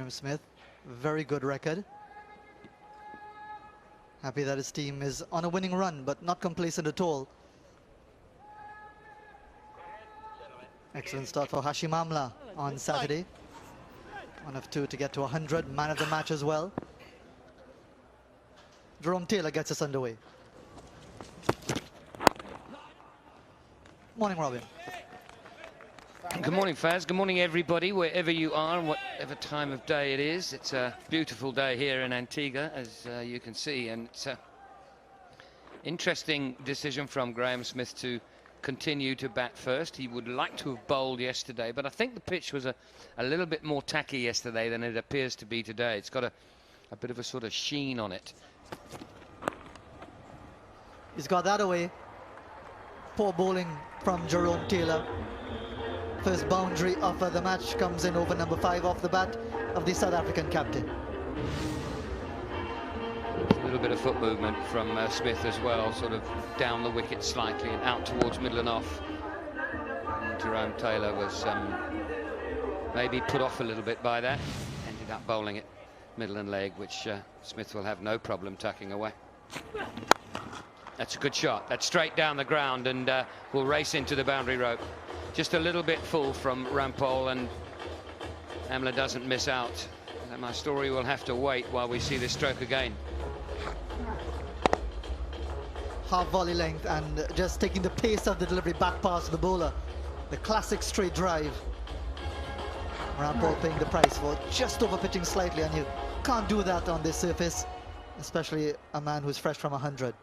Smith, very good record. Happy that his team is on a winning run, but not complacent at all. Excellent start for Hashim Amla on Saturday. One of two to get to 100, man of the match as well. Jerome Taylor gets us underway. Morning, Robin. Good morning, Faz. Good morning, everybody, wherever you are and whatever time of day it is. It's a beautiful day here in Antigua, as you can see, and it's an interesting decision from Graeme Smith to continue to bat first. He would like to have bowled yesterday, but I think the pitch was a little bit more tacky yesterday than it appears to be today. It's got a bit of a sort of sheen on it. He's got that away. Poor bowling from Jerome Taylor. First boundary of the match comes in over number 5 off the bat of the South African captain. A little bit of foot movement from Smith as well, sort of down the wicket slightly and out towards middle and off. And Jerome Taylor was maybe put off a little bit by that. Ended up bowling it middle and leg, which Smith will have no problem tucking away. That's a good shot. That's straight down the ground and will race into the boundary rope. Just a little bit full from Rampole, and Amla doesn't miss out. And my story will have to wait while we see this stroke again. Half volley length and just taking the pace of the delivery back past the bowler. The classic straight drive. Rampole paying the price for just over pitching slightly, and you can't do that on this surface, especially a man who's fresh from 100.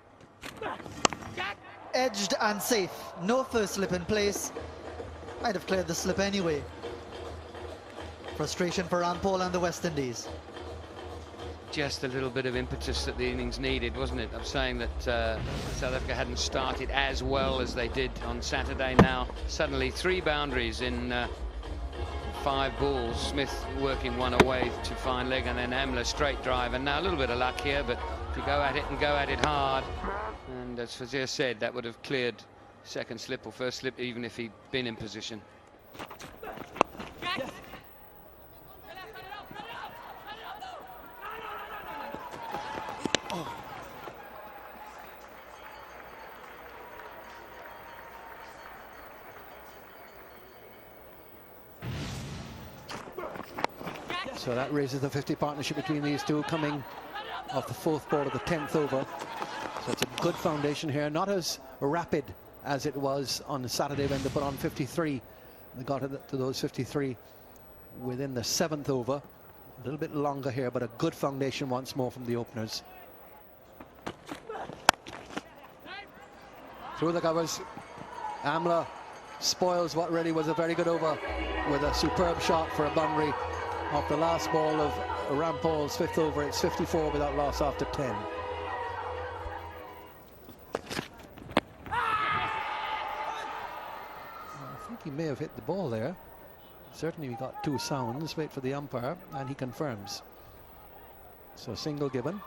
Edged and safe. No first slip in place. Might have cleared the slip anyway. Frustration for Rampole and the West Indies. Just a little bit of impetus that the innings needed, wasn't it? I'm saying that South Africa hadn't started as well as they did on Saturday. Now suddenly 3 boundaries in 5 balls. Smith working one away to fine leg, and then Amla straight drive, and now a little bit of luck here, but to go at it and go at it hard, and as Fazir said, that would have cleared second slip or first slip even if he'd been in position. So that raises the 50 partnership between these two, coming off the 4th ball of the 10th over. So it's a good foundation here, not as rapid as it was on Saturday when they put on 53. They got to those 53 within the 7th over. A little bit longer here, but a good foundation once more from the openers. Through the covers, Amla spoils what really was a very good over with a superb shot for a boundary off the last ball of Rampole's 5th over. It's 54 without loss after 10. I think he may have hit the ball there. Certainly we got 2 sounds. Wait for the umpire, and he confirms. So single given.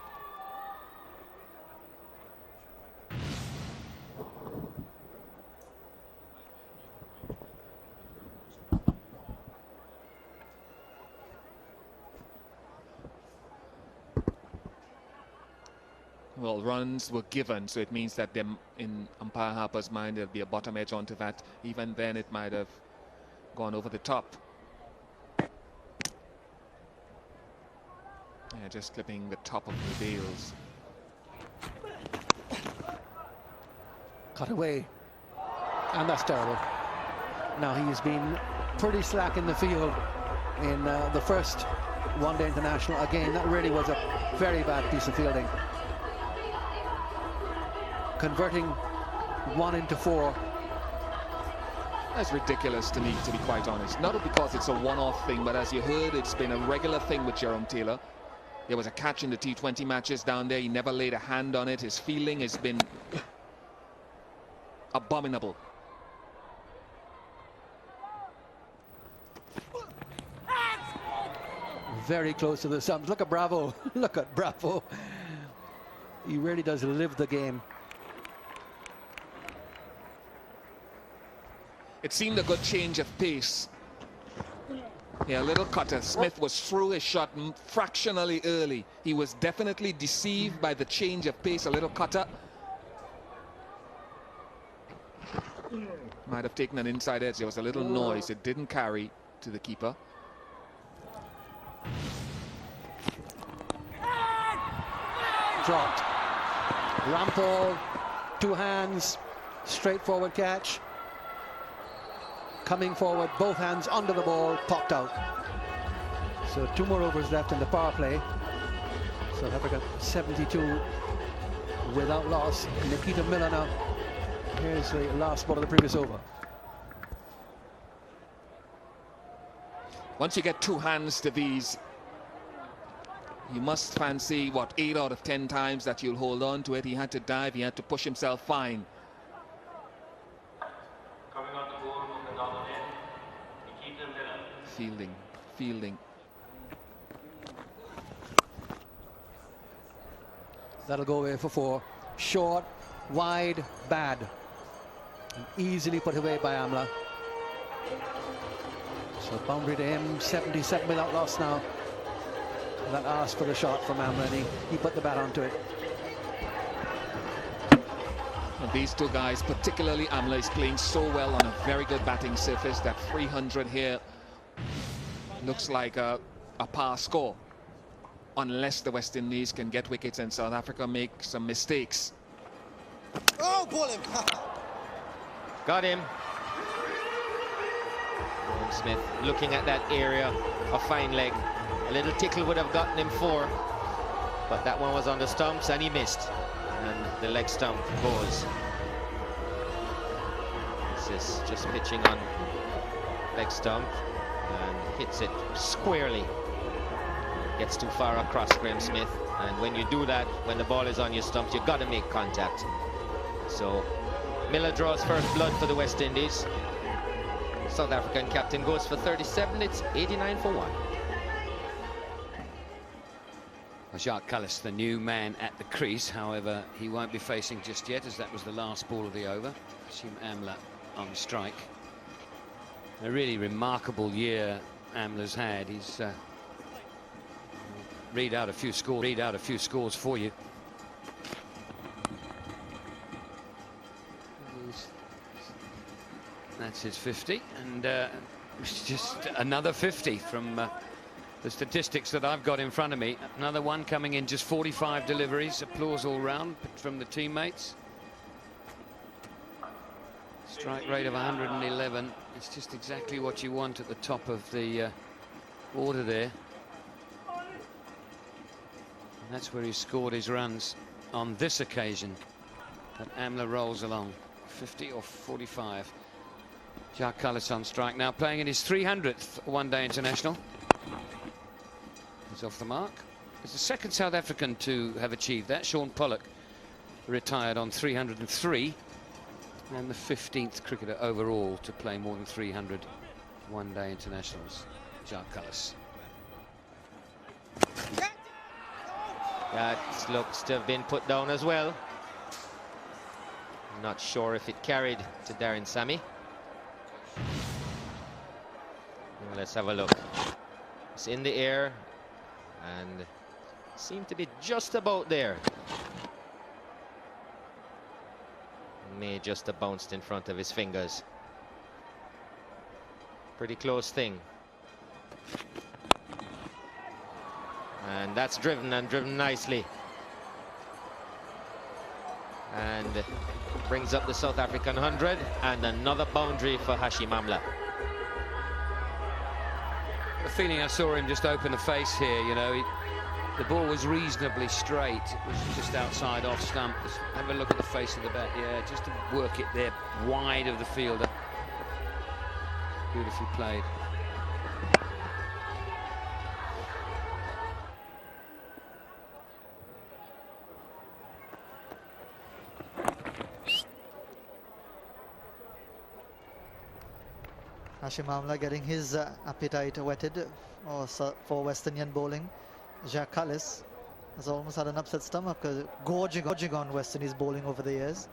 Well, runs were given, so it means that in umpire Harper's mind there'll be a bottom edge onto that. Even then it might have gone over the top. Yeah, just clipping the top of the bails. Cut away, and that's terrible. Now he's been pretty slack in the field in the first one-day international. Again, that really was a very bad piece of fielding. Converting 1 into 4. That's ridiculous to me, to be quite honest. Not because it's a one-off thing, but as you heard, it's been a regular thing with Jerome Taylor. There was a catch in the T20 matches down there. He never laid a hand on it. His fielding has been abominable. Very close to the stumps. Look at Bravo. Look at Bravo. He really does live the game. It seemed a good change of pace. Yeah, a little cutter. Smith was through his shot fractionally early. He was definitely deceived by the change of pace. A little cutter. Might have taken an inside edge. There was a little noise. It didn't carry to the keeper. Dropped. Rampal, two hands, straightforward catch. Coming forward, both hands under the ball, popped out. So 2 more overs left in the power play. South Africa 72 without loss. Nikita Miller now. Here's the last ball of the previous over. Once you get 2 hands to these, you must fancy, what, 8 out of 10 times that you'll hold on to it. He had to dive, he had to push himself fine. Coming on the board from the double end, Nikita Miller. Fielding. That'll go away for 4. Short, wide, bad. And easily put away by Amla. So boundary to him, 77 without loss now. That asked for the shot from Amla, and he put the bat onto it. And these 2 guys, particularly Amla, is playing so well on a very good batting surface. That 300 here looks like a par score, unless the West Indies can get wickets and South Africa make some mistakes. Oh, ball him. Got him. Graeme Smith looking at that area, a fine leg. A little tickle would have gotten him 4, but that one was on the stumps and he missed. And the leg stump goes. This is just pitching on leg stump and hits it squarely. Gets too far across, Graeme Smith. And when you do that, when the ball is on your stumps, you've got to make contact. So Miller draws first blood for the West Indies. South African captain goes for 37. It's 89 for 1. Jacques Kallis, the new man at the crease. However, he won't be facing just yet, as that was the last ball of the over. Hashim Amla on strike. A really remarkable year Amla's had. He's read out a few scores for you. That's his 50, and it's just another 50 from the statistics that I've got in front of me. Another one coming in, just 45 deliveries. Applause all round from the teammates. Strike rate of 111. It's just exactly what you want at the top of the order there. And that's where he scored his runs on this occasion. But Amla rolls along. 50 or 45. Jacques Kallis on strike now, playing in his 300th one-day international. He's off the mark. He's the second South African to have achieved that. Sean Pollock retired on 303, and the 15th cricketer overall to play more than 300 one-day internationals. Jacques Kallis. That looks to have been put down as well. I'm not sure if it carried to Darren Sammy. Let's have a look. It's in the air and seemed to be just about there. May just have bounced in front of his fingers. Pretty close thing. And that's driven, and driven nicely. And brings up the South African 100, and another boundary for Hashim Amla. The feeling I saw him just open the face here, you know, the ball was reasonably straight. It was just outside off stump. Just have a look at the face of the bat, yeah, just to work it there wide of the fielder. Beautifully played. Hashim Amla getting his appetite whetted for West Indian bowling. Jacques Kallis has almost had an upset stomach, gorging on West Indies bowling over the years.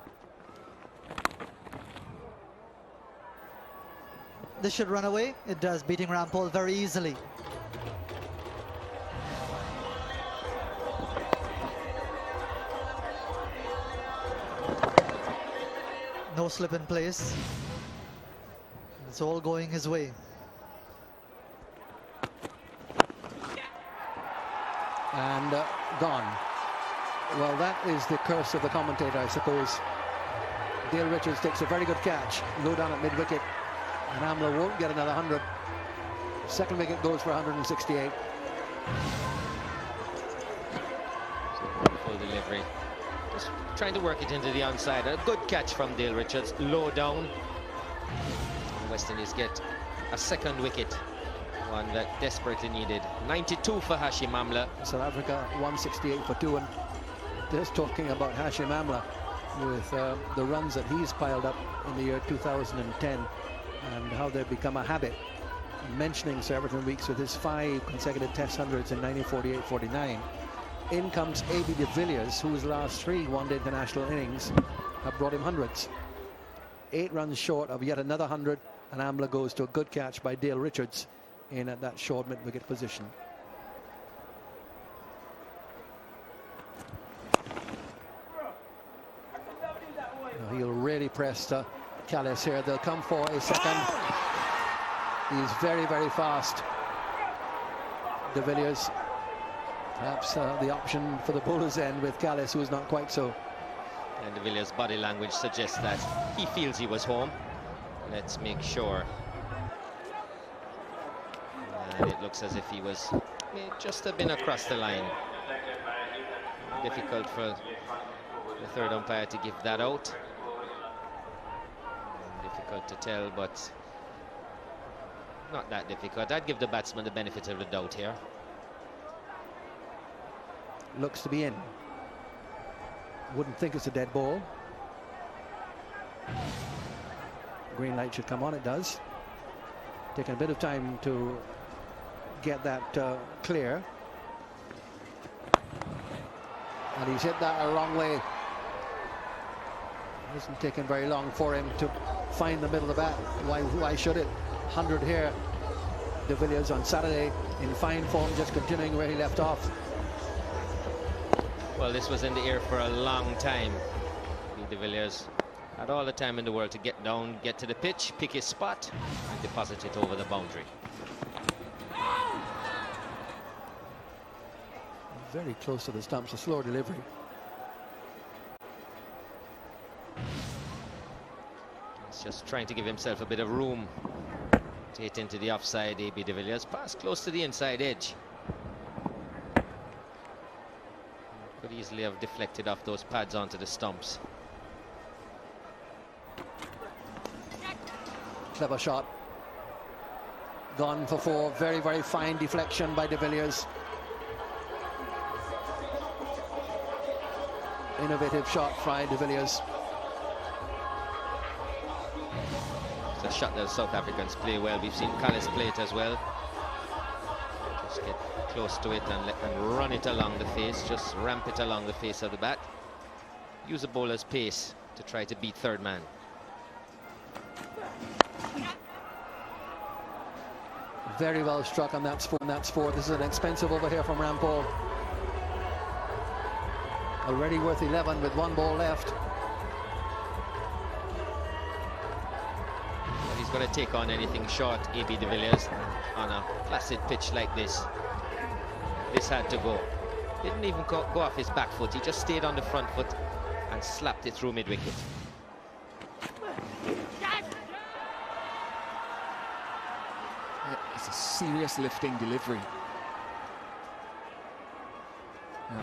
this should run away. It does, beating Rampal very easily. No slip in place. It's all going his way. And gone. Well, that is the curse of the commentator, I suppose. Dale Richards takes a very good catch, low down at mid-wicket, and Amla won't get another 100. Second wicket goes for 168. Full delivery. Just trying to work it into the onside. A good catch from Dale Richards, low down. West Indies get a second wicket, one that desperately needed. 92 for Hashim Amla. South Africa 168 for 2, and just talking about Hashim Amla with the runs that he's piled up in the year 2010 and how they've become a habit. Mentioning Sir Everton Weeks with his 5 consecutive Test hundreds in 1948-49. In comes A.B. de Villiers, whose last 3 one-day international innings have brought him hundreds. 8 runs short of yet another 100, and Amla goes to a good catch by Dale Richards in at that short mid-wicket position. Now he'll really press Kallis here. They'll come for a second. He's very, very fast. De Villiers, perhaps the option for the bowler's end with Kallis, who is not quite so. And de Villiers' body language suggests that he feels he was home. Let's make sure. And it looks as if he was just have been across the line. Difficult for the third umpire to give that out. Difficult to tell, but not that difficult. I'd give the batsman the benefit of the doubt here. Looks to be in. Wouldn't think it's a dead ball. Green light should come on, it does. Taking a bit of time to get that clear. And he's hit that a long way. It hasn't taken very long for him to find the middle of the bat. Why should it? 100 here. De Villiers on Saturday in fine form, just continuing where he left off. Well, this was in the air for a long time. De Villiers had all the time in the world to get down, get to the pitch, pick his spot, and deposit it over the boundary. Very close to the stumps, a slower delivery. He's just trying to give himself a bit of room to hit into the offside. A.B. de Villiers pass close to the inside edge. Could easily have deflected off those pads onto the stumps. Clever shot. Gone for 4. Very, very fine deflection by de Villiers. Innovative shot by de Villiers. It's a shot that the South Africans play well. We've seen Kallis play it as well. Just get close to it and run it along the face. Just ramp it along the face of the bat. Use a bowler's pace to try to beat third man. Very well struck on that score. This is an expensive over here from Rampal. Already worth 11 with 1 ball left. Well, he's going to take on anything short, A.B. de Villiers, on a placid pitch like this. This had to go. Didn't even go off his back foot. He just stayed on the front foot and slapped it through mid-wicket. It's a serious lifting delivery.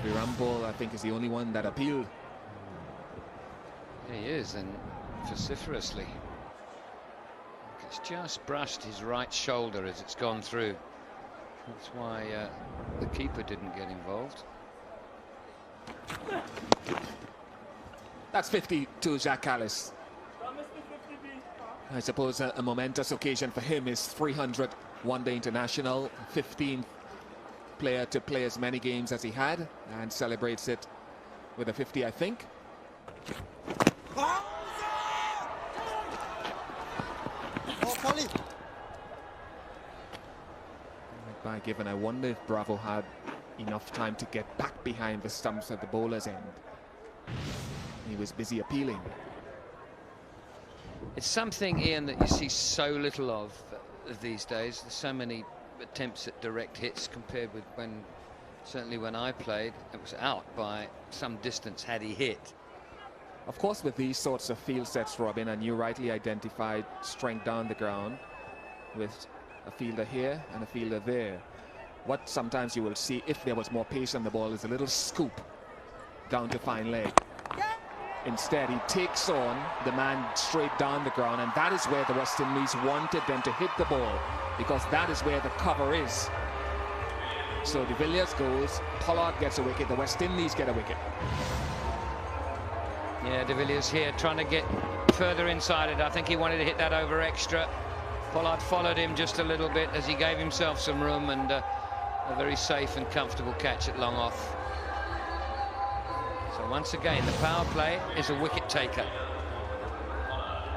Rampal, I think, is the only one that appealed. He is, and vociferously. It's just brushed his right shoulder as it's gone through. That's why the keeper didn't get involved. That's 50 to Jacques Kallis. I suppose a momentous occasion for him is 300 one-day international, 15th player to play as many games as he had, and celebrates it with a 50, I think. Oh, Polly. by Given. I wonder if Bravo had enough time to get back behind the stumps at the bowler's end. He was busy appealing. It's something, Ian, that you see so little of these days. There's so many attempts at direct hits compared with certainly when I played, it was out by some distance had he hit. Of course, with these sorts of field sets, Robin, and you rightly identified strength down the ground with a fielder here and a fielder there. What sometimes you will see, if there was more pace on the ball, is a little scoop down to fine leg. Instead, he takes on the man straight down the ground, and that is where the West Indies wanted them to hit the ball, because that is where the cover is. So de Villiers goes, Pollard gets a wicket, the West Indies get a wicket. Yeah, de Villiers here trying to get further inside it. I think he wanted to hit that over extra. Pollard followed him just a little bit as he gave himself some room, and a very safe and comfortable catch at long off. So once again, the power play is a wicket taker.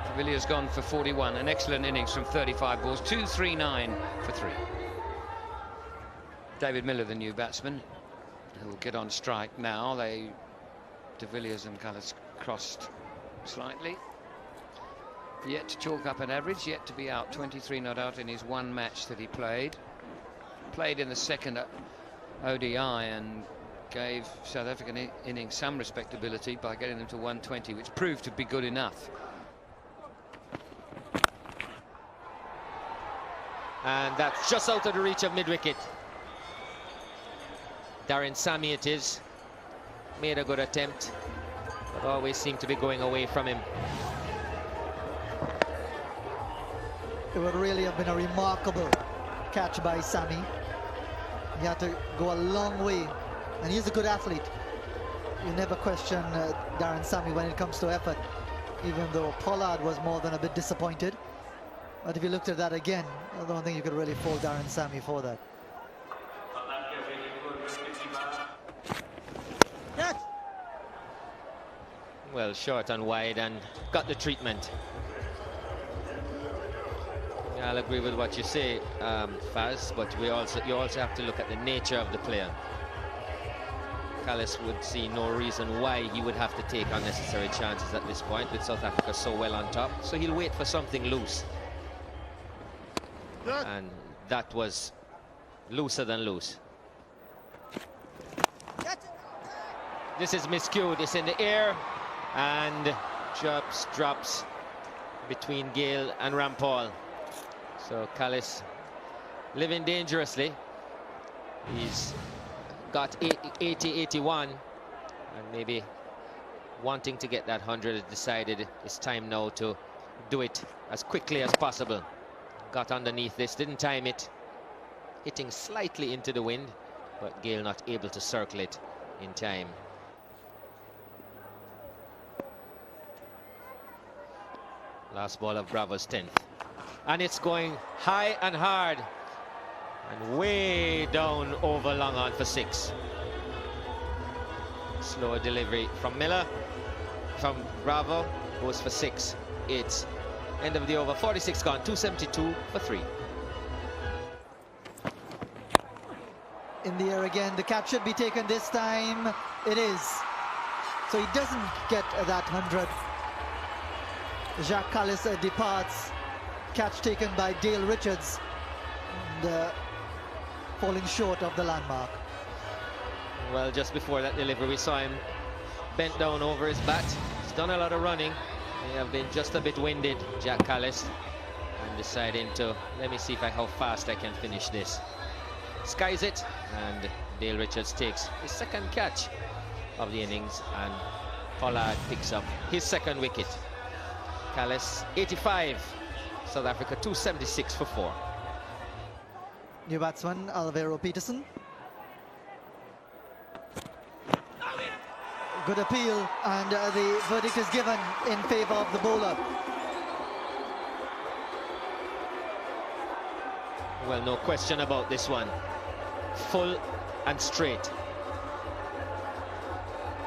De Villiers gone for 41, an excellent innings from 35 balls, 239 for 3. David Miller, the new batsman, who will get on strike now. De Villiers and Cullis crossed slightly. Yet to chalk up an average, yet to be out. 23 not out in his one match that he played. Played in the second ODI and gave South African innings some respectability by getting them to 120, which proved to be good enough. And that's just out of the reach of mid-wicket. Darren Sammy it is. Made a good attempt, but always seemed to be going away from him. It would really have been a remarkable catch by Sammy. He had to go a long way, and he's a good athlete. You never question Darren Sammy when it comes to effort, even though Pollard was more than a bit disappointed. But if you looked at that again, I don't think you could really fault Darren Sammy for that. Well, short and wide, and got the treatment. Yeah, I'll agree with what you say, Faz, but you also have to look at the nature of the player. Cullis would see no reason why he would have to take unnecessary chances at this point, with South Africa so well on top. So he'll wait for something loose. And that was looser than loose. This is miscued. It's in the air and drops between Gale and Rampal. So Cullis living dangerously. He's got 80-81, and maybe wanting to get that 100, decided it's time now to do it as quickly as possible. Got underneath this, didn't time it, hitting slightly into the wind, but Gale not able to circle it in time. Last ball of Bravo's 10th, and it's going high and hard and way down over long on for 6. Slower delivery from Miller, from Bravo, goes for 6. It's end of the over, 46 gone, 272 for 3. In the air again, the catch should be taken this time. It is. So he doesn't get that 100. Jacques Cullis departs. Catch taken by Dale Richards, and falling short of the landmark. Well, just before that delivery, we saw him bent down over his bat. He's done a lot of running. They have been just a bit winded, Jacques Cullis, and deciding to, let me see how fast I can finish this. Skies it, and Dale Richards takes his second catch of the innings, and Pollard picks up his second wicket. Cullis 85, South Africa 276 for 4. New batsman Alvaro Peterson. Good appeal, and the verdict is given in favor of the bowler. Well, no question about this one. Full and straight.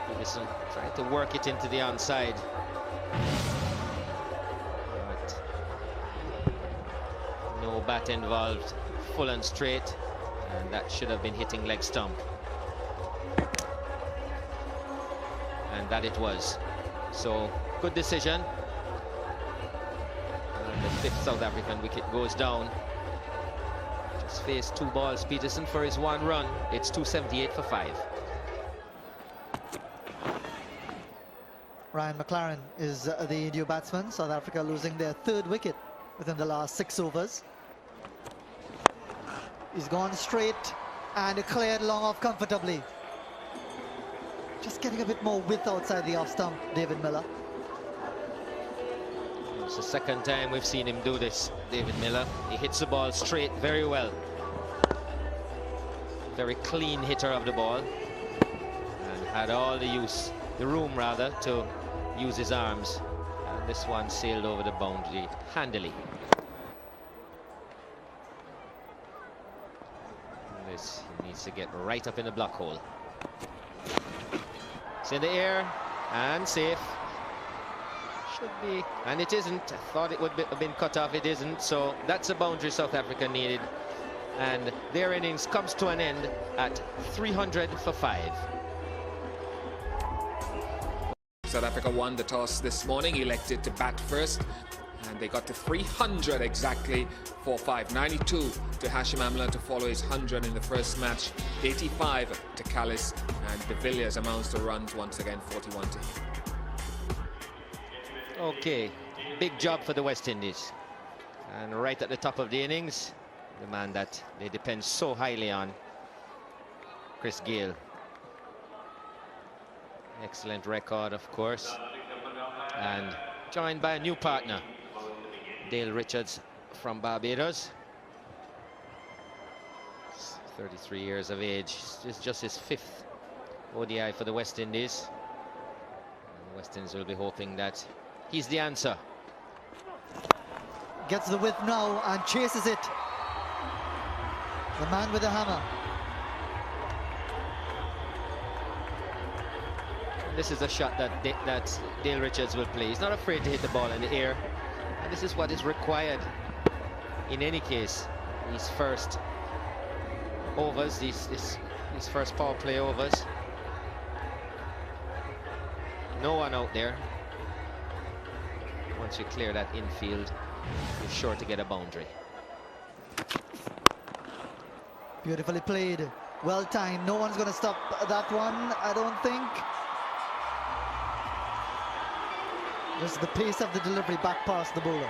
Peterson trying to work it into the onside. But no bat involved. Full and straight. And that should have been hitting leg stump. And that it was. So, good decision. And the 5th South African wicket goes down. Just faced 2 balls, Peterson, for his 1 run. It's 278 for 5. Ryan McLaren is the new batsman. South Africa losing their 3rd wicket within the last 6 overs. He's gone straight and cleared long off comfortably. Just getting a bit more width outside the off stump, David Miller. It's the 2nd time we've seen him do this, David Miller. He hits the ball straight very well. Very clean hitter of the ball. And had all the room rather, to use his arms. And this one sailed over the boundary handily. And this, he needs to get right up in the block hole. It's in the air and safe. Should be, and it isn't. I thought it would have been cut off. It isn't. So that's a boundary South Africa needed, and their innings comes to an end at 300 for 5. South Africa won the toss this morning, elected to bat first, and they got to 300 exactly for 5. 92 to Hashim Amla to follow his 100 in the first match. 85 to Callis, and de Villiers amounts to runs once again, 41 to him. Okay, big job for the West Indies. And right at the top of the innings, the man that they depend so highly on, Chris Gayle. Excellent record, of course. And joined by a new partner, Dale Richards from Barbados. 33 years of age. It's just his 5th ODI for the West Indies. And the West Indies will be hoping that he's the answer. Gets the width now and chases it. The man with the hammer. This is a shot that Dale Richards will play. He's not afraid to hit the ball in the air. And this is what is required in any case. These first overs, these first power play overs. No one out there. Once you clear that infield, you're sure to get a boundary. Beautifully played. Well timed. No one's going to stop that one, I don't think. Just the pace of the delivery back past the bowler.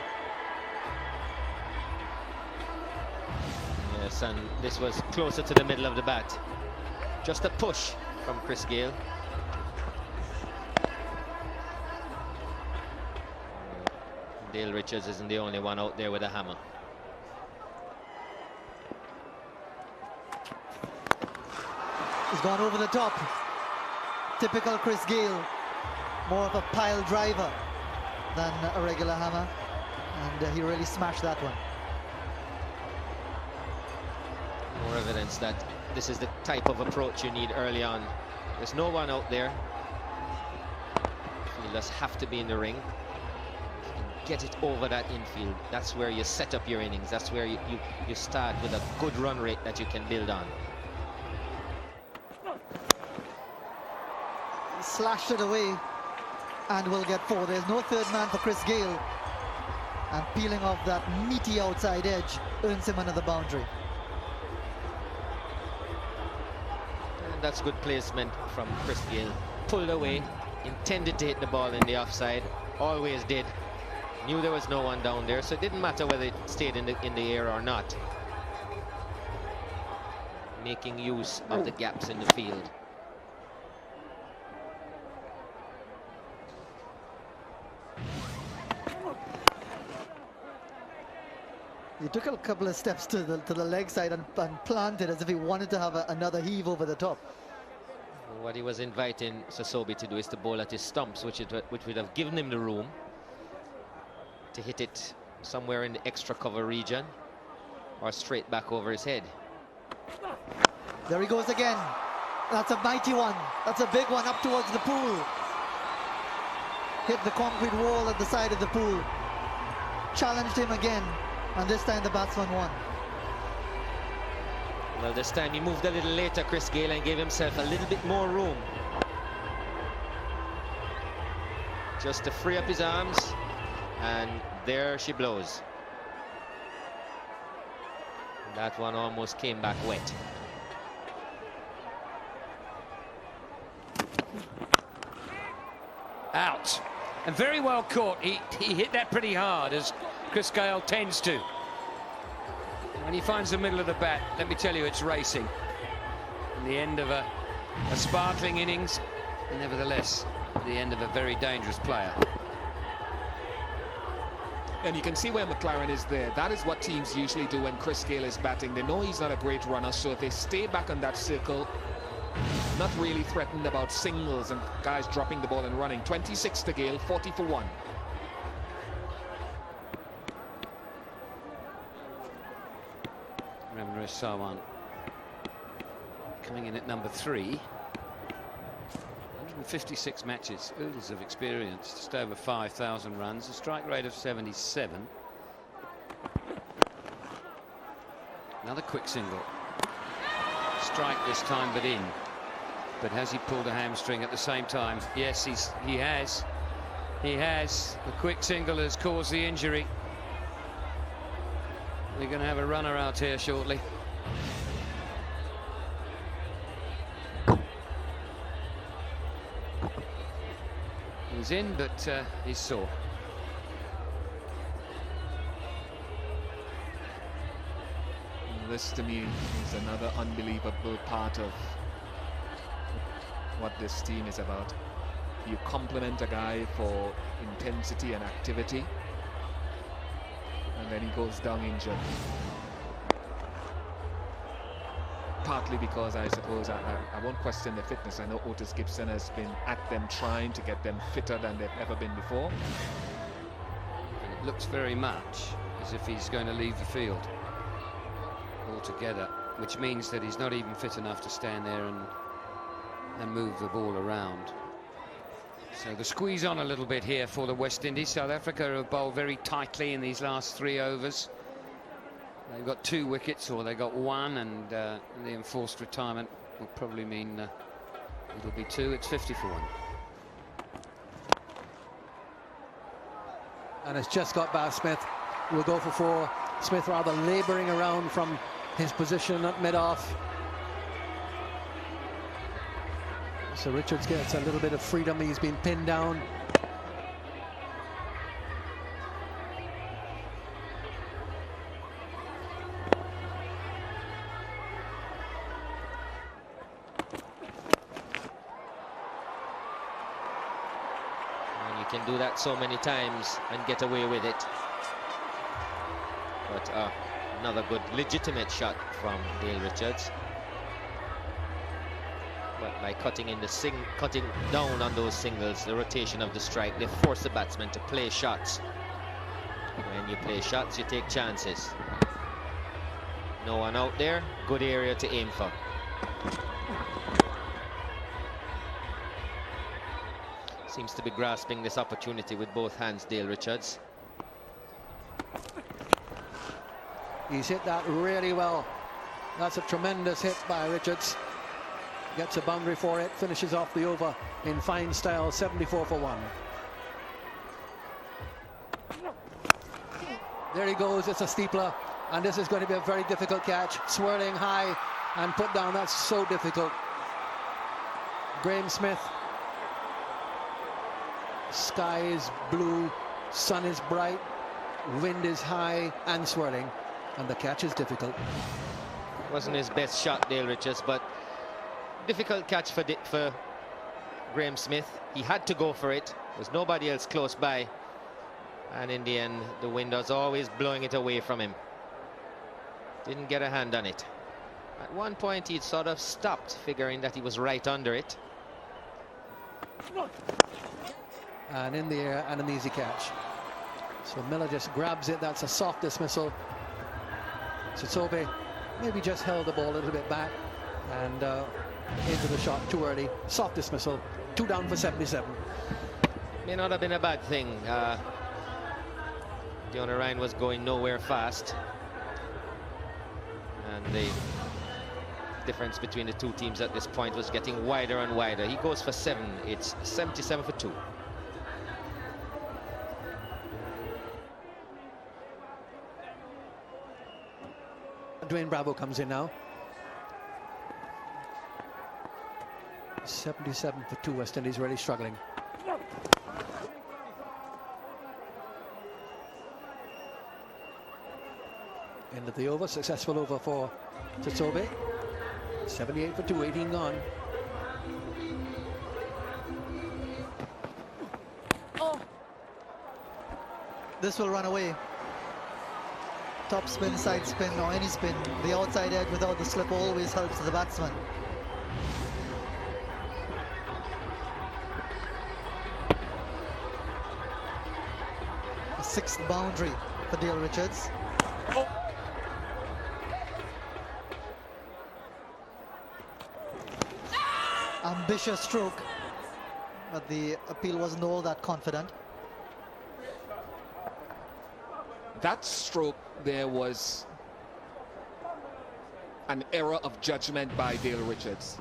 Yes, and this was closer to the middle of the bat. Just a push from Chris Gayle. Dale Richards isn't the only one out there with a hammer. He's gone over the top. Typical Chris Gayle. More of a pile driver than a regular hammer. And he really smashed that one. More evidence that this is the type of approach you need early on. There's no one out there. Fielders have to be in the ring. Get it over that infield. That's where you set up your innings. That's where you start with a good run rate that you can build on. Slashed it away and will get 4. There's no third man for Chris Gayle. And peeling off that meaty outside edge earns him another boundary. And that's good placement from Chris Gayle. Pulled away, intended to hit the ball in the offside, always did. Knew there was no one down there, so it didn't matter whether it stayed in the air or not. Making use of the gaps in the field. He took a couple of steps to the leg side and planted as if he wanted to have another heave over the top. What he was inviting Sasobi to do is to bowl at his stumps, which would have given him the room to hit it somewhere in the extra cover region or straight back over his head. There he goes again. That's a mighty one. That's a big one up towards the pool. Hit the concrete wall at the side of the pool. Challenged him again, and this time the batsman won. Well, this time he moved a little later, Chris Gayle, and gave himself a little bit more room. Just to free up his arms, and there she blows. That one almost came back wet. Out. And very well caught. He hit that pretty hard, as Chris Gayle tends to. When he finds the middle of the bat, let me tell you, it's racing. And the end of a sparkling innings, and nevertheless, the end of a very dangerous player. And you can see where McLaren is there. That is what teams usually do when Chris Gayle is batting. They know he's not a great runner, so if they stay back on that circle, not really threatened about singles and guys dropping the ball and running. 26 to Gayle, 40 for 1. Remember Sawan coming in at number 3. 156 matches, oodles of experience, just over 5,000 runs, a strike rate of 77. Another quick single. Strike this time, but in. But has he pulled a hamstring at the same time? Yes, he has. He has. The quick single has caused the injury. We're going to have a runner out here shortly. He's in, but he's sore. This to me is another unbelievable part of what this team is about. You compliment a guy for intensity and activity, and then he goes down injured. Partly because I suppose I won't question their fitness. I know Otis Gibson has been at them trying to get them fitter than they've ever been before. And it looks very much as if he's going to leave the field altogether, which means that he's not even fit enough to stand there and move the ball around. So the squeeze on a little bit here for the West Indies. South Africa have bowled very tightly in these last 3 overs. They've got 2 wickets, or they got 1, and the enforced retirement will probably mean it'll be 2. It's 50 for 1. And it's just got past Smith. We'll go for 4. Smith rather labouring around from his position at mid-off. So Richards gets a little bit of freedom. He's been pinned down. And you can do that so many times and get away with it. But another good legitimate shot from Dale Richards. But by cutting down on those singles, the rotation of the strike, they force the batsman to play shots. When you play shots, you take chances. No one out there, good area to aim for. Seems to be grasping this opportunity with both hands, Dale Richards. He's hit that really well. That's a tremendous hit by Richards. Gets a boundary for it, finishes off the over in fine style, 74 for 1. There he goes, it's a steepler, and this is going to be a very difficult catch. Swirling high and put down, that's so difficult. Graeme Smith. Sky is blue, sun is bright, wind is high and swirling, and the catch is difficult. Wasn't his best shot, Dale Richards, but difficult catch for Graeme Smith. He had to go for it. There's nobody else close by. And in the end, the wind was always blowing it away from him. Didn't get a hand on it. At one point, he'd sort of stopped, figuring that he was right under it. And in the air, and an easy catch. So Miller just grabs it. That's a soft dismissal. Tsotsobe maybe just held the ball a little bit back and into the shot too early. Soft dismissal. 2 down for 77. May not have been a bad thing. Dion Ryan was going nowhere fast, and the difference between the two teams at this point was getting wider and wider. He goes for 7. It's 77 for 2. Dwayne Bravo comes in now. 77 for 2. West Indies really struggling. End of the over, successful over for Tsotsobe. 78 for 2, 18 gone. This will run away. Top spin, side spin, or any spin. The outside edge without the slip always helps the batsman. A 6th boundary for Dale Richards. Ambitious stroke, but the appeal wasn't all that confident. That stroke there was an error of judgment by Dale Richards.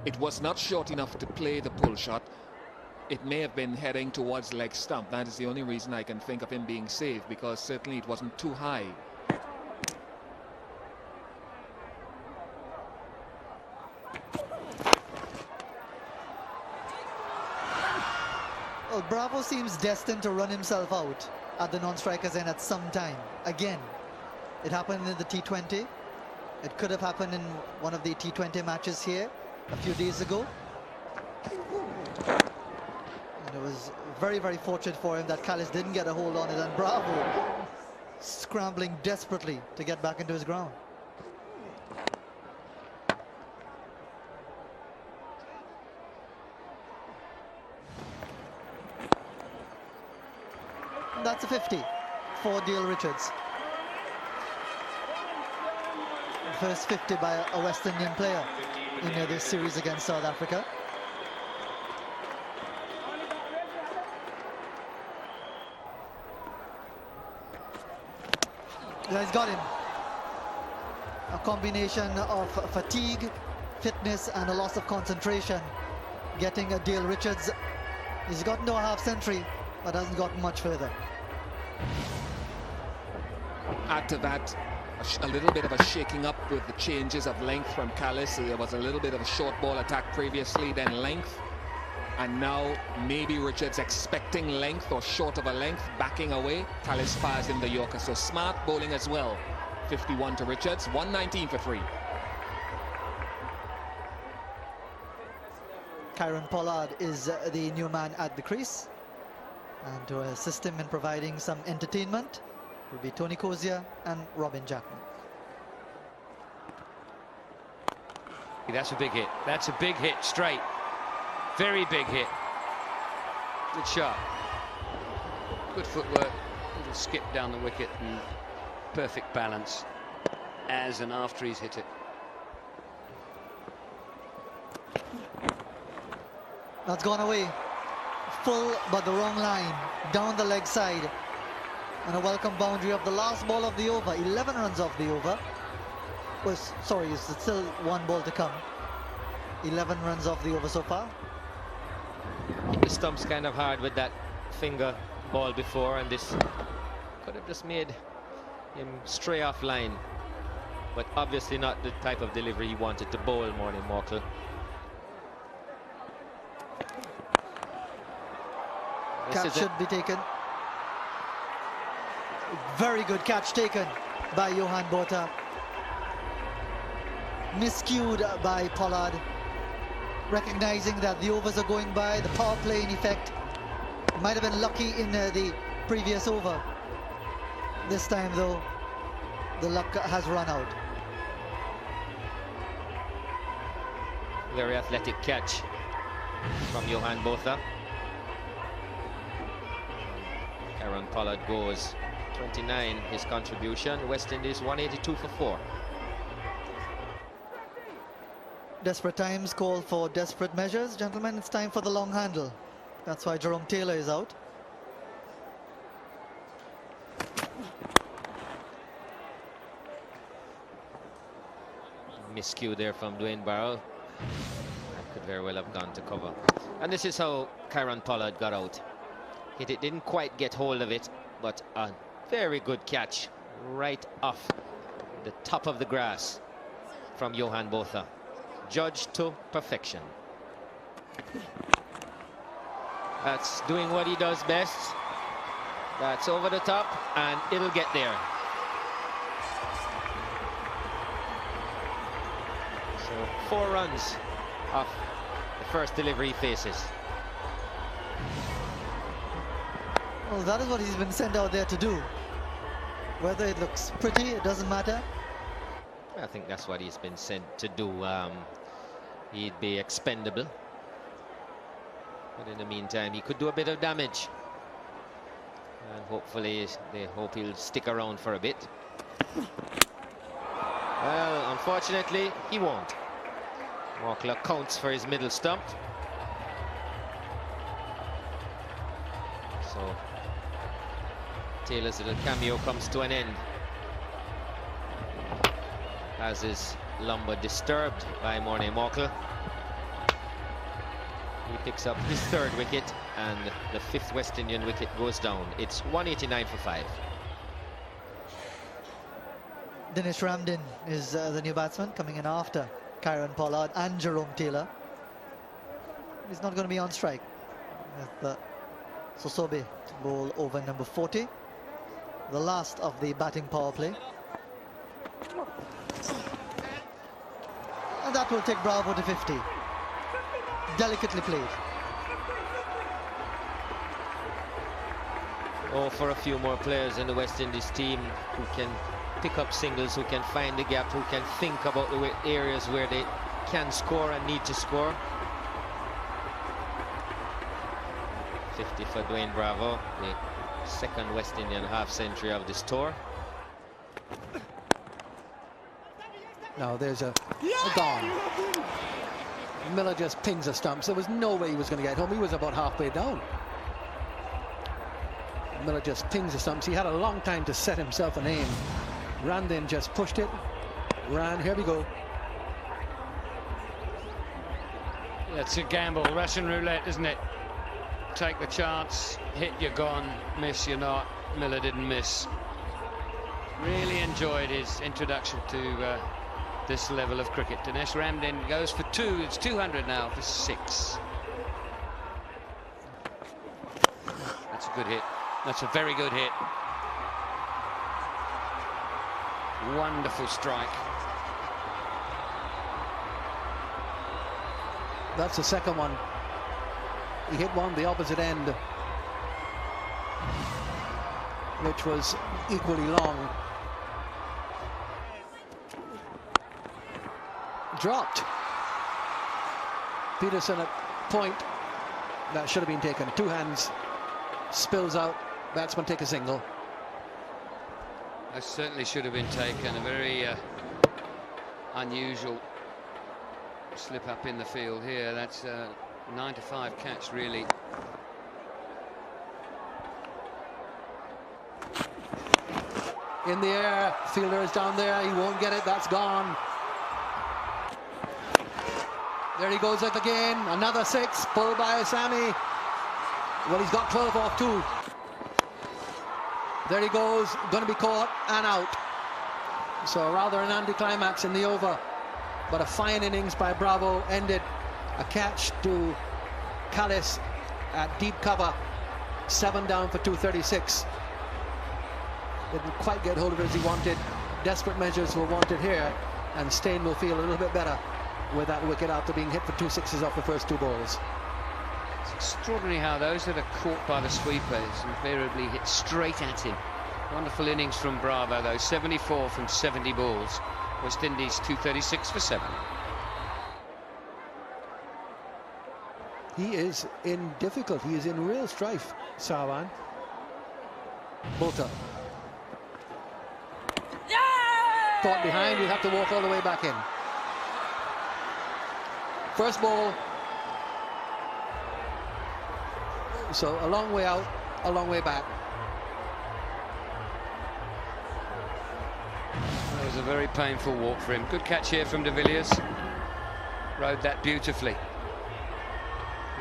It was not short enough to play the pull shot. It may have been heading towards leg stump. That is the only reason I can think of him being saved, because certainly it wasn't too high. Well, Bravo seems destined to run himself out at the non-strikers end at some time. Again, it happened in the T20. It could have happened in one of the T20 matches here a few days ago. And it was very, very fortunate for him that Kallis didn't get a hold on it, and Bravo scrambling desperately to get back into his ground. That's a 50 for Dale Richards. First 50 by a West Indian player in this series against South Africa. He's got him. A combination of fatigue, fitness, and a loss of concentration. Getting Dale Richards. He's gotten to a half century, but hasn't gotten much further. Add to that a little bit of a shaking up with the changes of length from Kallis. So there was a little bit of a short ball attack previously, then length, and now maybe Richards expecting length or short of a length, backing away. Kallis fires in the Yorker, so smart bowling as well. 51 to Richards, 119 for 3. Kieron Pollard is the new man at the crease, and to assist him in providing some entertainment will be Tony Kozia and Robin Jackman. That's a big hit. That's a big hit, straight. Very big hit. Good shot. Good footwork. Little skip down the wicket and perfect balance as and after he's hit it. That's gone away. Full but the wrong line. Down the leg side. And a welcome boundary of the last ball of the over. 11 runs off the over. Sorry, it's still one ball to come. 11 runs off the over so far. The stump's kind of hard with that finger ball before, and this could have just made him stray off line. But obviously not the type of delivery he wanted to bowl, Morning Morkel. Catch should be taken. Very good catch taken by Johan Botha. Miscued by Pollard. Recognizing that the overs are going by, the power play in effect. Might have been lucky in the previous over. This time though, the luck has run out. Very athletic catch from Johan Botha. Kieron Pollard goes 29, his contribution. West Indies 182 for 4. Desperate times call for desperate measures. Gentlemen, it's time for the long handle. That's why Jerome Taylor is out. miscue there from Dwayne Barrow. That could very well have gone to cover. And this is how Kieron Pollard got out. It didn't quite get hold of it, but a very good catch right off the top of the grass from Johan Botha. Judged to perfection. That's doing what he does best. That's over the top, and it'll get there. So 4 runs off the first delivery he faces. Well, that is what he's been sent out there to do. Whether it looks pretty, it doesn't matter. I think that's what he's been sent to do. He'd be expendable. But in the meantime, he could do a bit of damage. And hopefully, they hope he'll stick around for a bit. Well, unfortunately, he won't. Walkler counts for his middle stump. So Taylor's little cameo comes to an end, as is Lumber disturbed by Morne Morkel. He picks up his 3rd wicket, and the 5th West Indian wicket goes down. It's 189 for 5. Dinesh Ramdin is the new batsman coming in after Kieron Pollard and Jerome Taylor. He's not going to be on strike with Sosobe to bowl over number 40, the last of the batting power play. And that will take Bravo to 50. Delicately played. Oh, for a few more players in the West Indies team who can pick up singles, who can find the gap, who can think about the areas where they can score and need to score. 50 for Dwayne Bravo, the 2nd West Indian half-century of this tour. Now there's a gone. Miller just pings the stumps. There was no way he was going to get home. He was about halfway down. Miller just pings the stumps. He had a long time to set himself an aim. Ramdin just pushed it. Ran. Here we go. It's a gamble, Russian roulette, isn't it? Take the chance, hit, you're gone, miss, you're not. Miller didn't miss. Really enjoyed his introduction to this level of cricket. Dinesh Ramdin goes for 2. It's 200 now for 6. That's a good hit. That's a very good hit. Wonderful strike. That's the second one. He hit one the opposite end, which was equally long. Dropped. Peterson at point. That should have been taken. 2 hands. Spills out. Batsman take a single. That certainly should have been taken. A very unusual slip up in the field here. That's a 9-5 catch, really. In the air. Fielder is down there. He won't get it. That's gone. There he goes again. Another 6. Pulled by Sami. Well, he's got 12 off 2. There he goes. Going to be caught and out. So rather an anticlimax in the over. But a fine innings by Bravo ended. A catch to Callis at deep cover. 7 down for 236. Didn't quite get hold of it as he wanted. Desperate measures were wanted here. And Steyn will feel a little bit better with that wicket after being hit for 2 sixes off the first 2 balls. It's extraordinary how those that are caught by the sweepers invariably hit straight at him. Wonderful innings from Bravo, though. 74 from 70 balls. West Indies 236 for 7. He is in difficulty. He is in real strife, Sarwan. Botha. Caught behind. He'll have to walk all the way back in. First ball. So a long way out, a long way back. There was a very painful walk for him. Good catch here from de Villiers. Rode that beautifully.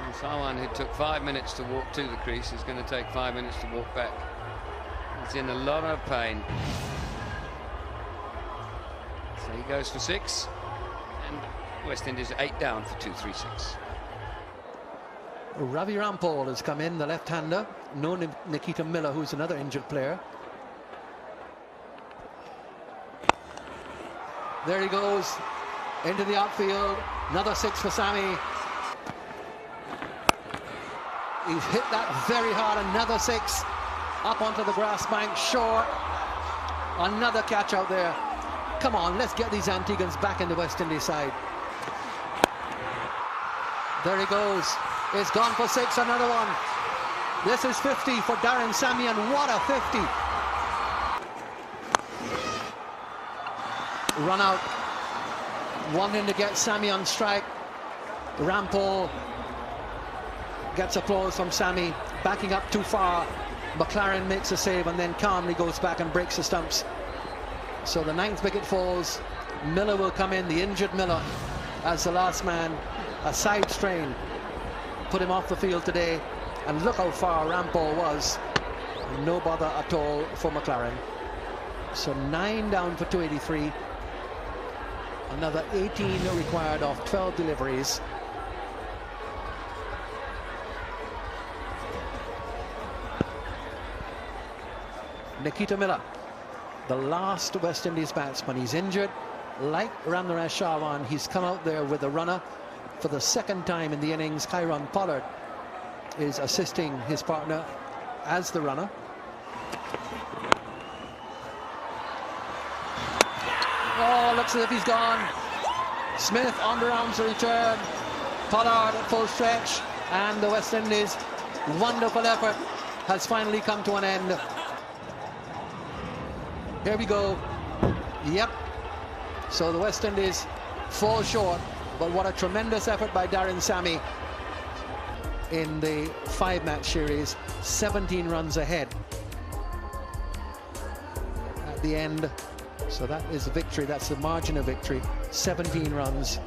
And Sarwan, who took 5 minutes to walk to the crease, is going to take 5 minutes to walk back. He's in a lot of pain. So he goes for 6. And West Indies 8 down for 2-3-6. Ravi Rampal has come in, the left-hander. No Nikita Miller, who's another injured player. There he goes into the outfield. Another 6 for Sammy. He's hit that very hard. Another 6 up onto the grass bank, short. Another catch out there. Come on, let's get these Antiguans back in the West Indies side. There he goes. It's gone for 6, another one. This is 50 for Darren Sammy, and what a 50. Run out, wanting to get Sammy on strike. Rampal gets applause from Sammy, backing up too far. McLaren makes a save and then calmly goes back and breaks the stumps. So the 9th wicket falls. Miller will come in, the injured Miller, as the last man. A side strain put him off the field today, and look how far Rampal was. No bother at all for McLaren. So 9 down for 283. Another 18 required of 12 deliveries. Nikita Miller, the last West Indies batsman. He's injured. Like Ramnaresh Sarwan, he's come out there with a runner. For the 2nd time in the innings, Kieron Pollard is assisting his partner as the runner. Oh, looks as if he's gone. Smith underarms the return. Pollard at full stretch. And the West Indies' wonderful effort has finally come to an end. Here we go. Yep. So the West Indies fall short. But what a tremendous effort by Darren Sammy in the 5-match series. 17 runs ahead at the end. So that is the victory. That's the margin of victory. 17 runs.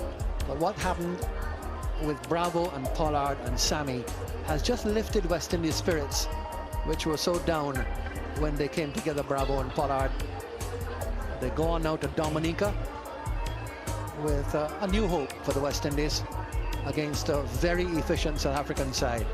But what happened with Bravo and Pollard and Sammy has just lifted West Indies' spirits, which were so down when they came together, Bravo and Pollard. They go on now to Dominica with a new hope for the West Indies against a very efficient South African side.